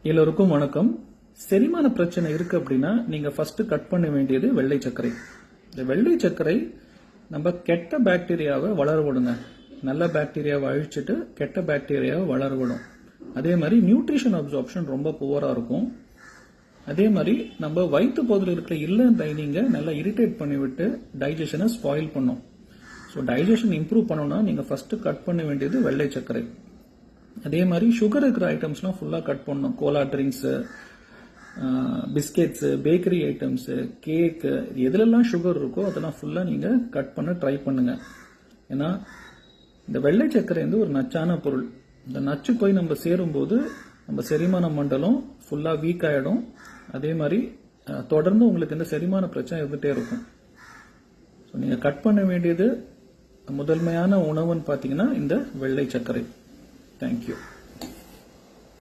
எல்லோருக்கும் வணக்கம். செரிமான பிரச்சனை இருக்கு அப்படின்னா நீங்க ஃபர்ஸ்ட் கட் பண்ண வேண்டியது வெள்ளை சர்க்கரை. இந்த வெள்ளை சர்க்கரை நம்ம கெட்ட பாக்டீரியாவை வளர விடுங்க. நல்ல பாக்டீரியாவை அழிச்சிட்டு கெட்ட பாக்டீரியாவை வளர விடும். அதே மாதிரி நியூட்ரிஷன் அப்சார்ப்ஷன் ரொம்ப புவரா இருக்கும். அதே மாதிரி நம்ம வயிற்று பகுதியில் இருக்கிற இல்லன் லைனிங்கை நல்லா இரிட்டேட் பண்ணிவிட்டு டைஜஷனை ஸ்பாயில் பண்ணும். ஸோ டைஜஷன் இம்ப்ரூவ் பண்ணணும்னா நீங்க ஃபர்ஸ்ட் கட் பண்ண வேண்டியது வெள்ளை சர்க்கரை. அதே மாதிரி சுகர் இருக்கிற ஐட்டம்ஸ்லாம் ஃபுல்லாக கட் பண்ணணும். Cola drinks, biscuits, bakery items, cake, எதுலெல்லாம் சுகர் இருக்கோ அதெல்லாம் ஃபுல்லாக நீங்கள் கட் பண்ண ட்ரை பண்ணுங்க. ஏன்னா இந்த வெள்ளை சர்க்கரை வந்து ஒரு நச்சான பொருள். இந்த நச்சு போய் நம்ம சேரும்போது நம்ம செரிமான மண்டலம் ஃபுல்லாக வீக் ஆகிடும். அதே மாதிரி தொடர்ந்து உங்களுக்கு இந்த செரிமான பிரச்சனை இருந்துகிட்டே இருக்கும். ஸோ நீங்கள் கட் பண்ண வேண்டியது முதன்மையான உணவுன்னு பார்த்தீங்கன்னா இந்த வெள்ளை சர்க்கரை. Thank you.